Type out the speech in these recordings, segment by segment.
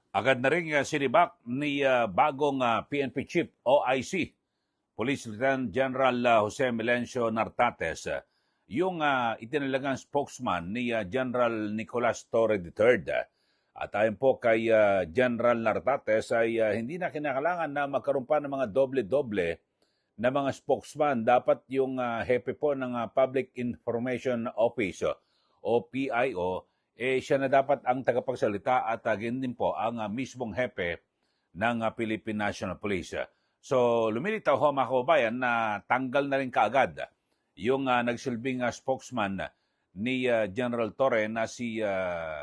Agad na rin sinibak ni bagong PNP Chief OIC, Police Lieutenant General Jose Melencio Nartates, yung itinalagang spokesman ni General Nicolas Torre III. At ayon po kay General Nartates ay hindi na kinakailangan na magkaroon pa ng mga doble-doble na mga spokesman. Dapat yung hepe po ng Public Information Office o PIO, siya na dapat ang tagapagsalita at ganyan din po ang mismong hepe ng Philippine National Police. So lumilitaw ho mga kababayan na tanggal na rin kaagad yung nagsilbing spokesman ni General Torre na si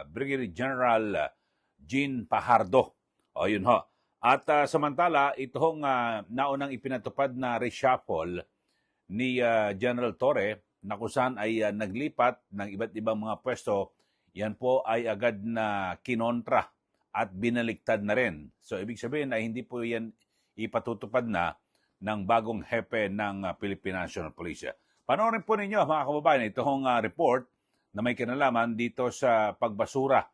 Brigadier General Jean Pajardo. O yun ho. At samantala, itong naunang ipinatupad na reshuffle ni General Torre na kung saan ay naglipat ng iba't ibang mga pwesto, yan po ay agad na kinontra at binaliktad na rin. So ibig sabihin ay hindi po yan ipatutupad na ng bagong hepe ng Philippine National Police. Panoorin po ninyo mga kababayan itong report na may kinalaman dito sa pagbasura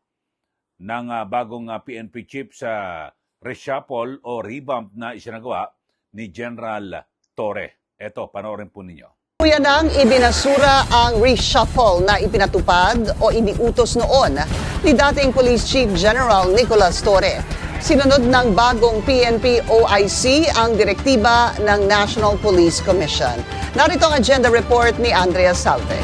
ng bagong PNP chief sa reshuffle o revamp na isinagawa ni General Torre. Ito, panoorin po ninyo. Kuya nang ibinasura ang reshuffle na ipinatupad o iniutos noon ni dating Police Chief General Nicolas Torre. Sinunod ng bagong PNP OIC ang direktiba ng National Police Commission. Narito ang agenda report ni Andrea Salve.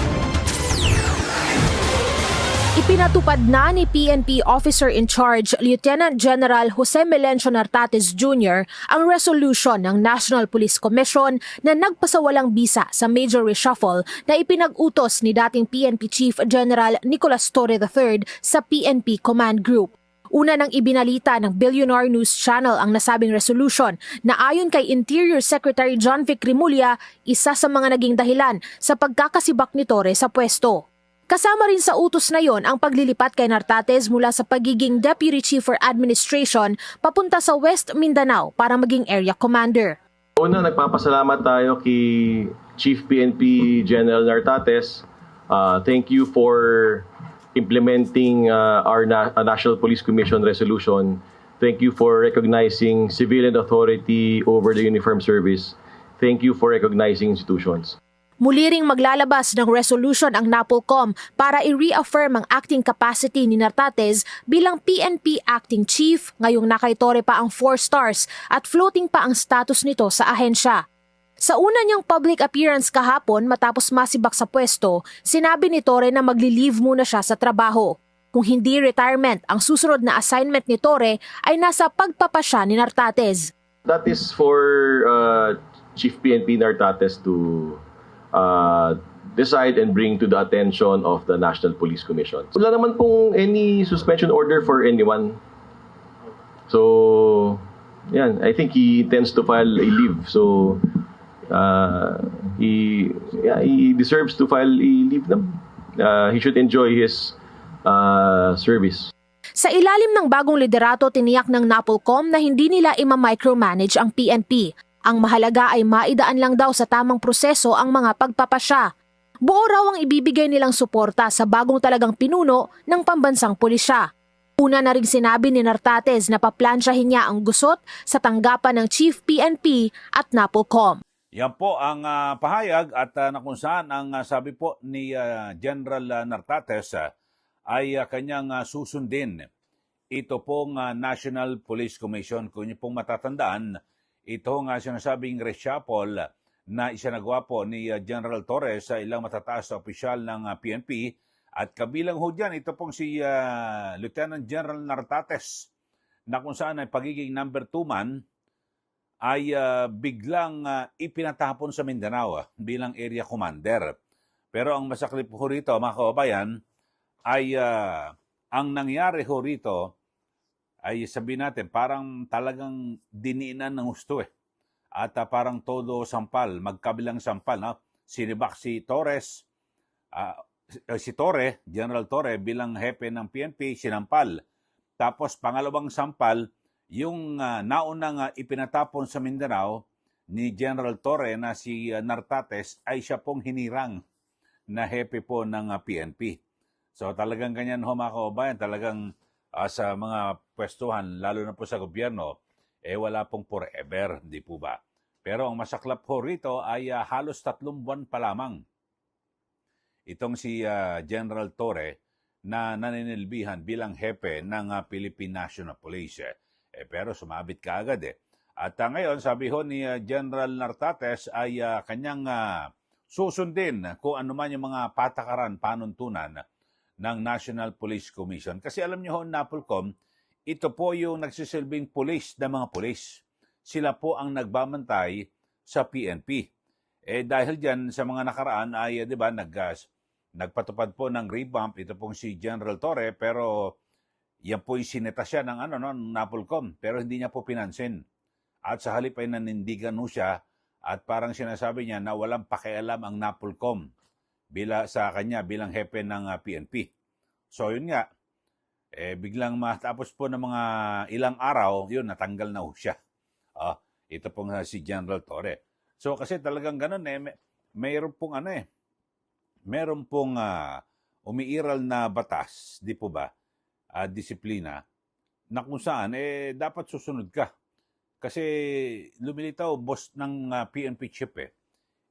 Ipinatupad na ni PNP Officer in Charge Lieutenant General Jose Melencio Nartates Jr. ang resolution ng National Police Commission na nagpasawalang bisa sa major reshuffle na ipinag-utos ni dating PNP Chief General Nicolas Torre III sa PNP Command Group. Una nang ibinalita ng Billionaire News Channel ang nasabing resolution na ayon kay Interior Secretary John Vic Rimulya, isa sa mga naging dahilan sa pagkakasibak ni Torre sa pwesto. Kasama rin sa utos na yon ang paglilipat kay Nartates mula sa pagiging Deputy Chief for Administration papunta sa West Mindanao para maging Area Commander. Una, nagpapasalamat tayo kay Chief PNP General Nartates. Thank you for implementing our National Police Commission resolution. Thank you for recognizing civilian authority over the uniformed service. Thank you for recognizing institutions. Muli ring maglalabas ng resolution ang NAPOLCOM para i-reaffirm ang acting capacity ni Nartates bilang PNP Acting Chief, ngayong nakay Torre pa ang 4 stars at floating pa ang status nito sa ahensya. Sa una niyang public appearance kahapon matapos masibak sa pwesto, sinabi ni Torre na magli-leave muna siya sa trabaho. Kung hindi retirement, ang susunod na assignment ni Torre ay nasa pagpapasya ni Nartates. That is for Chief PNP Nartates to decide and bring to the attention of the National Police Commission. Wala naman pong any suspension order for anyone. So, yan, I think he tends to file a leave. So, he deserves to file a leave. He should enjoy his service. Sa ilalim ng bagong liderato, tiniyak ng NAPOLCOM na hindi nila ima-micromanage ang PNP. Ang mahalaga ay maidaan lang daw sa tamang proseso ang mga pagpapasya. Buo raw ang ibibigay nilang suporta sa bagong talagang pinuno ng pambansang pulisya. Una na rin sinabi ni Nartates na paplansyahin niya ang gusot sa tanggapan ng Chief PNP at NAPOLCOM. Yan po ang pahayag at na kung saan ang sabi po ni General Nartates ay kanyang susundin. Ito pong National Police Commission. Kung niyo pong matatandaan, ito nga sinasabing reshuffle na isinagawa po ni General Torres sa ilang matataas na opisyal ng PNP at kabilang ho dyan, ito pong si Lieutenant General Nartates na kung saan ay pagiging number 2 man ay biglang ipinatapon sa Mindanao bilang area commander. Pero ang masaklip ho rito mga kababayan ay ang nangyari ho rito ay sabihin natin, parang talagang diniinan ng gusto At parang todo sampal, magkabilang sampal. No? Sinibak si Torres, si Torre, General Torre bilang hepe ng PNP, sinampal. Tapos pangalawang sampal, yung naunang ipinatapon sa Mindanao ni General Torre na si Nartates ay siya pong hinirang na hepe po ng PNP. So talagang ganyan ho mga kababayan, talagang sa mga pwestuhan, lalo na po sa gobyerno, wala pong forever, di po ba? Pero ang masaklap po rito ay halos 3 buwan pa lamang. Itong si General Torre na naninilbihan bilang hepe ng Philippine National Police. Pero sumabit ka agad At ngayon, sabi ho ni General Nartates ay kanyang susundin kung ano man yung mga patakaran, panuntunan ng National Police Commission. Kasi alam niyo ho, NAPOLCOM, ito po yung nagsisilbing pulis ng mga pulis. Sila po ang nagbabantay sa PNP. Dahil dyan sa mga nakaraan ay, di ba, nagpatupad po ng revamp ito pong si General Torre, pero yan po yung sineta siya ng NAPOLCOM, pero hindi niya po pinansin. At sa halip ay nanindigan ho siya at parang sinasabi niya na walang pakialam ang NAPOLCOM sa kanya bilang hepe ng PNP. So yun nga, biglang matapos po ng mga ilang araw, yun, natanggal na ho siya. Ito pong si General Torre. So kasi talagang ganun mayroon pong meron pong umiiral na batas, di po ba, disiplina, na kung saan, dapat susunod ka. Kasi lumilitaw, boss ng PNP chief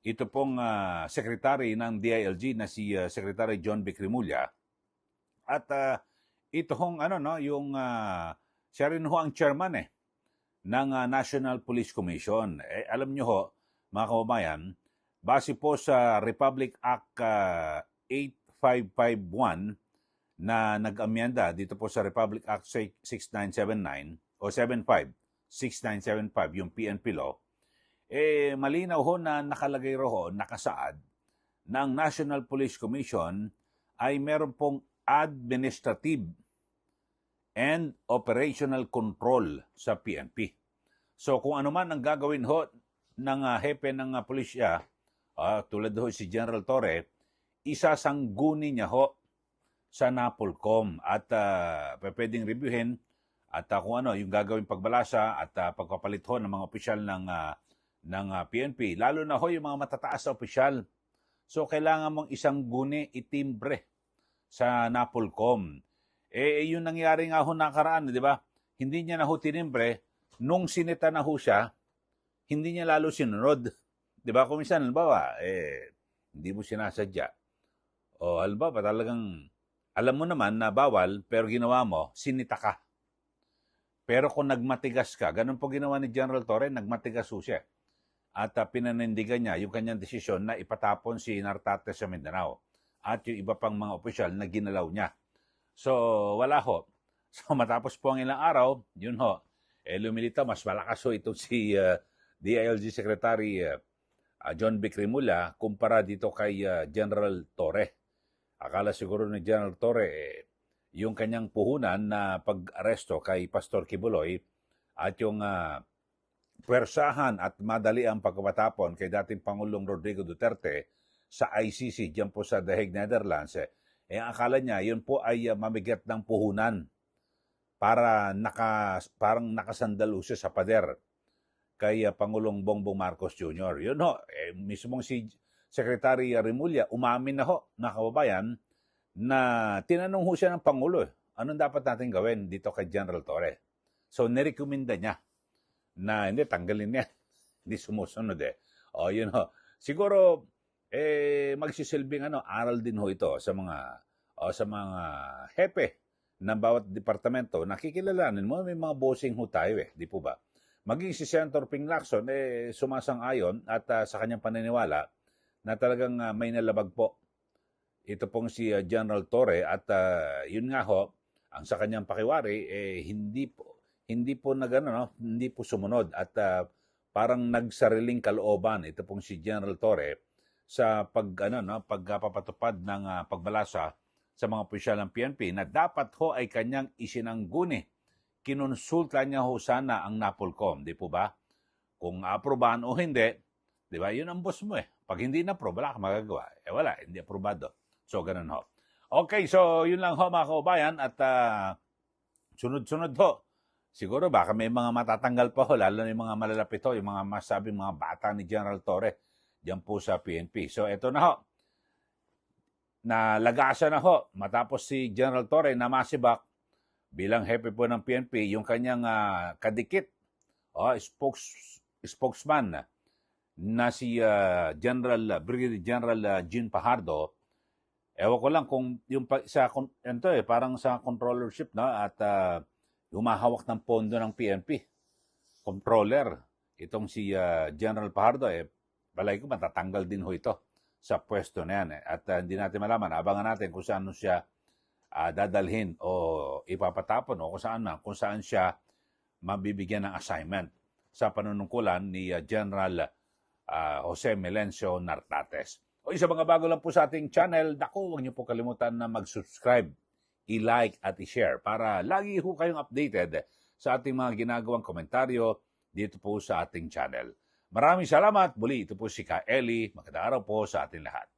ito pong secretary ng DILG na si Secretary John B. Cremulya. At ito hong siya rin ho ang chairman ng National Police Commission. Alam nyo ho, mga kababayan, base po sa Republic Act 8551 na nag-amyenda dito po sa Republic Act 6979 o 6975, yung PNP law, malinaw ho na nakalagay ho, nakasaad, na ang National Police Commission ay meron pong administrative and operational control sa PNP. So kung ano man ang gagawin ho ng hepe ng pulisya, tulad ho si General Torre, isasangguni niya ho sa NAPOLCOM at pwedeng reviewin at kung ano yung gagawin pagbalasa at pagpapalit ho ng mga opisyal ng PNP, lalo na ho yung mga matataas na opisyal. So kailangan mong isang guni itimbre sa NAPOLCOM. Yung nangyari nga ho nakaraan, di ba? Hindi niya na ho tinimbre, nung sineta na ho siya, hindi niya lalo sinunod. Di ba? Kung minsan, halimbawa, hindi mo sinasadya. O halimbawa, talagang alam mo naman na bawal, pero ginawa mo, sinita ka. Pero kung nagmatigas ka, ganun po ginawa ni General Torre, nagmatigas ho siya. At pinanindigan niya yung kanyang desisyon na ipatapon si Nartates sa Mindanao at yung iba pang mga opisyal na ginalaw niya. So, wala ho. So, matapos po ang ilang araw, yun ho, lumilitaw, mas malakas ho itong si DILG Secretary John B. Cremulya kumpara dito kay General Torre. Akala siguro ni General Torre, yung kanyang puhunan na pag-aresto kay Pastor Kibuloy at yung pwersahan at madali ang pagkapatapon kay dating Pangulong Rodrigo Duterte sa ICC diyan po sa The Hague, Netherlands, ang akala niya yun po ay mamigat ng puhunan para parang nakasandalo siya sa pader kay Pangulong Bongbong Marcos Jr. Yun ho, mismong si Secretary Remulla umamin na ho, na kababayan, na tinanong ho siya ng Pangulo, anong dapat natin gawin dito kay General Torre? So, nirekomenda niya na hindi, tanggalin niya. Hindi sumusunod O, yun ho. Siguro, magsisilbing aral din ho ito sa mga hepe ng bawat departamento. Nakikilalanin mo, may mga bossing ho tayo di po ba? Maging si Senator Ping Lacson, sumasang-ayon at sa kanyang paniniwala na talagang may nalabag po ito pong si General Torre at yun nga ho, ang sa kanyang pakiwari, hindi po hindi po sumunod at parang nagsariling kalooban ito pong si General Torre sa pagpapatupad ng pagbalasa sa mga opisyal ng PNP na dapat ho ay kanyang isinangguni. Kinonsulta niya ho sana ang NAPOLCOM, di po ba? Kung aprobahan o hindi, di ba? Yun ang boss mo Pag hindi na-approve, wala ka magagawa. Wala, hindi aprobado. So, ganun ho. Okay, so yun lang ho mga kaubayan at sunod-sunod ho. Siguro baka may mga matatanggal pa ho, lalo na yung mga malalapit ho, yung mga masabing mga bata ni General Torre diyan po sa PNP. So, eto na ho. Nalagasan na ho. Matapos si General Torre na masibak, bilang hepe po ng PNP, yung kanyang kadikit, spokesman na si Brigadier General Jean Fajardo. Ewan ko lang kung parang sa controllership na at humahawak ng pondo ng PNP. Controller, itong si General Fajardo, palagi ko matatanggal din ho ito sa pwesto na yan. At hindi natin malaman, abangan natin kung saan siya dadalhin o ipapatapon o kung saan siya mabibigyan ng assignment sa panunungkulan ni General Jose Melencio Nartates. O isa mga bago lang po sa ating channel, huwag niyo po kalimutan na mag-subscribe, i-like at i-share para lagi ho kayong updated sa ating mga ginagawang komentaryo dito po sa ating channel. Maraming salamat. Muli, ito po si Ka Eli. Magandang araw po sa ating lahat.